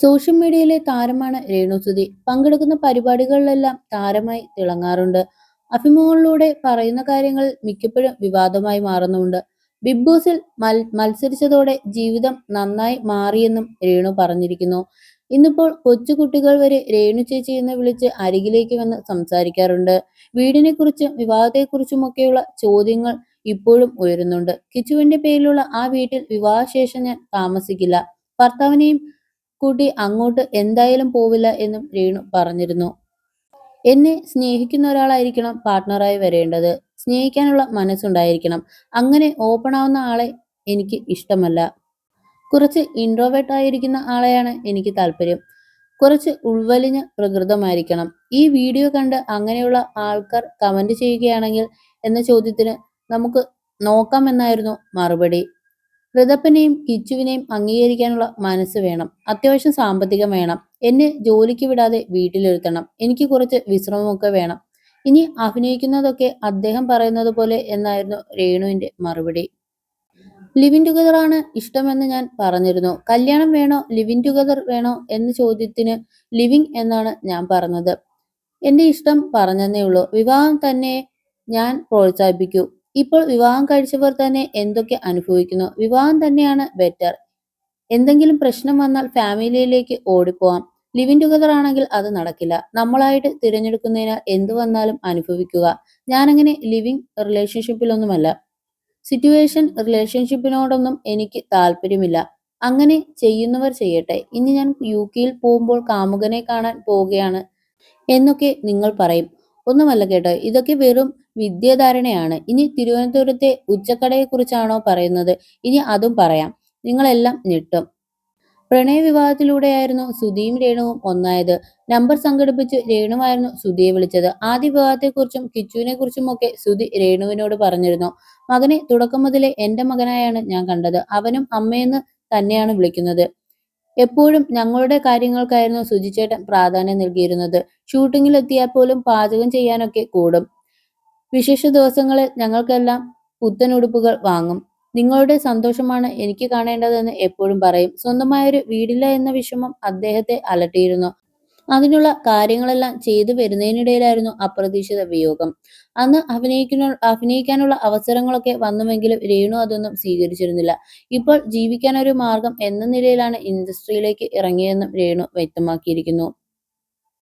Social മീഡിയയിലെ താരമാണ് രേണുസുതി. പങ്കെടുക്കുന്ന പരിപാടികളിലെല്ലാം താരമായി തിളങ്ങാറുണ്ട്. അഭിമുഖങ്ങളിലൂടെ പറയുന്ന കാര്യങ്ങൾ മിക്കപ്പോഴും വിവാദമായി മാറുന്നുമുണ്ട്. ബിഗ് ബോസിൽ മത്സരിച്ചതോടെ ജീവിതം നന്നായി മാറിയെന്നും രേണു പറഞ്ഞിരിക്കുന്നു. ഇന്നിപ്പോൾ കൊച്ചുകുട്ടികൾ വരെ രേണു ചേച്ചി എന്ന് വിളിച്ച് അരികിലേക്ക് വന്ന് സംസാരിക്കാറുണ്ട്. വീടിനെക്കുറിച്ചും വിവാഹത്തെക്കുറിച്ചുമൊക്കെയുള്ള ചോദ്യങ്ങൾ ഇപ്പോഴും ഉയരുന്നുണ്ട്. കിച്ചുവിന്റെ പേരിലുള്ള ആ വീട്ടിൽ വിവാഹശേഷം ഞാൻ താമസിക്കില്ല. ഭർത്താവിനെയും കൂട്ടി അങ്ങോട്ട് എന്തായാലും പോവില്ല എന്നും രേണു പറഞ്ഞിരുന്നു. എന്നെ സ്നേഹിക്കുന്ന ഒരാളായിരിക്കണം പാർട്ട്ണറായി വരേണ്ടത്. സ്നേഹിക്കാനുള്ള മനസ്സുണ്ടായിരിക്കണം. അങ്ങനെ ഓപ്പൺ ആവുന്ന ആളെ എനിക്ക് ഇഷ്ടമല്ല. കുറച്ച് ഇൻട്രോവേർട്ട് ആയിരിക്കുന്ന ആളെയാണ് എനിക്ക് താല്പര്യം. കുറച്ച് ഉൾവലിഞ്ഞ പ്രകൃതമായിരിക്കണം. ഈ വീഡിയോ കണ്ട് അങ്ങനെയുള്ള ആൾക്കാർ കമന്റ് ചെയ്യുകയാണെങ്കിൽ എന്ന ചോദ്യത്തിന് നമുക്ക് നോക്കാമെന്നായിരുന്നു മറുപടി. ഋതപ്പനെയും കിച്ചുവിനെയും അംഗീകരിക്കാനുള്ള മനസ്സ് വേണം. അത്യാവശ്യം സാമ്പത്തികം വേണം. എന്നെ ജോലിക്ക് വിടാതെ വീട്ടിലിരുത്തണം. എനിക്ക് കുറച്ച് വിശ്രമമൊക്കെ വേണം. ഇനി അഭിനയിക്കുന്നതൊക്കെ അദ്ദേഹം പറയുന്നത് പോലെ എന്നായിരുന്നു രേണുവിന്റെ മറുപടി. ലിവിൻ ടുഗദർ ആണ് ഇഷ്ടമെന്ന് ഞാൻ പറഞ്ഞിരുന്നു. കല്യാണം വേണോ ലിവിൻ ടുഗദർ വേണോ എന്ന ചോദ്യത്തിന് ലിവിങ് എന്നാണ് ഞാൻ പറഞ്ഞത്. എന്റെ ഇഷ്ടം പറഞ്ഞെന്നേ ഉള്ളൂ. വിവാഹം തന്നെ ഞാൻ പ്രോത്സാഹിപ്പിക്കൂ. ഇപ്പോൾ വിവാഹം കഴിച്ചവർ തന്നെ എന്തൊക്കെ അനുഭവിക്കുന്നു. വിവാഹം തന്നെയാണ് ബെറ്റർ. എന്തെങ്കിലും പ്രശ്നം വന്നാൽ ഫാമിലിയിലേക്ക് ഓടിപ്പോവാം. ലിവിൻ ടുഗദർ ആണെങ്കിൽ അത് നടക്കില്ല. നമ്മളായിട്ട് തിരഞ്ഞെടുക്കുന്നതിനാൽ എന്തു വന്നാലും അനുഭവിക്കുക. ഞാനങ്ങനെ ലിവിങ് റിലേഷൻഷിപ്പിലൊന്നുമല്ല. സിറ്റുവേഷൻ റിലേഷൻഷിപ്പിനോടൊന്നും എനിക്ക് താല്പര്യമില്ല. അങ്ങനെ ചെയ്യുന്നവർ ചെയ്യട്ടെ. ഇനി ഞാൻ യുകെയിൽ പോകുമ്പോൾ കാമുകനെ കാണാൻ പോവുകയാണ് എന്നൊക്കെ നിങ്ങൾ പറയും. ഒന്നുമല്ല കേട്ടോ, ഇതൊക്കെ വെറും വിദ്യാധാരണയാണ്. ഇനി തിരുവനന്തപുരത്തെ ഉച്ചക്കടയെക്കുറിച്ചാണോ പറയുന്നത്? ഇനി അതും പറയാം. നിങ്ങളെല്ലാം ഞെട്ടും. പ്രണയവിവാഹത്തിലൂടെയായിരുന്നു സുധിയും രേണുവും ഒന്നായത്. നമ്പർ സംഘടിപ്പിച്ച് രേണുവായിരുന്നു സുധിയെ വിളിച്ചത്. ആദ്യ വിവാഹത്തെക്കുറിച്ചും കിച്ചുവിനെക്കുറിച്ചുമൊക്കെ സുധി രേണുവിനോട് പറഞ്ഞിരുന്നു. മകനെ തുടക്കം മുതലേ എന്റെ മകനായാണ് ഞാൻ കണ്ടത്. അവനും അമ്മയെന്ന് തന്നെയാണ് വിളിക്കുന്നത്. എപ്പോഴും ഞങ്ങളുടെ കാര്യങ്ങൾക്കായിരുന്നു സുജിച്ചേട്ടൻ പ്രാധാന്യം നൽകിയിരുന്നത്. ഷൂട്ടിങ്ങിൽ എത്തിയാൽ പോലും പാചകം ചെയ്യാനൊക്കെ കൂടും. വിശേഷ ദിവസങ്ങളിൽ ഞങ്ങൾക്കെല്ലാം പുത്തൻ ഉടുപ്പുകൾ വാങ്ങും. നിങ്ങളുടെ സന്തോഷമാണ് എനിക്ക് കാണേണ്ടതെന്ന് എപ്പോഴും പറയും. സ്വന്തമായൊരു വീടില്ല എന്ന വിഷമം അദ്ദേഹത്തെ അലട്ടിയിരുന്നു. അതിനുള്ള കാര്യങ്ങളെല്ലാം ചെയ്തു വരുന്നതിനിടയിലായിരുന്നു അപ്രതീക്ഷിത വിയോഗം. അന്ന് അഭിനയിക്കാനുള്ള അവസരങ്ങളൊക്കെ വന്നുവെങ്കിലും രേണു അതൊന്നും സ്വീകരിച്ചിരുന്നില്ല. ഇപ്പോൾ ജീവിക്കാനൊരു മാർഗം എന്ന നിലയിലാണ് ഇൻഡസ്ട്രിയിലേക്ക് ഇറങ്ങിയതെന്നും രേണു വ്യക്തമാക്കിയിരിക്കുന്നു.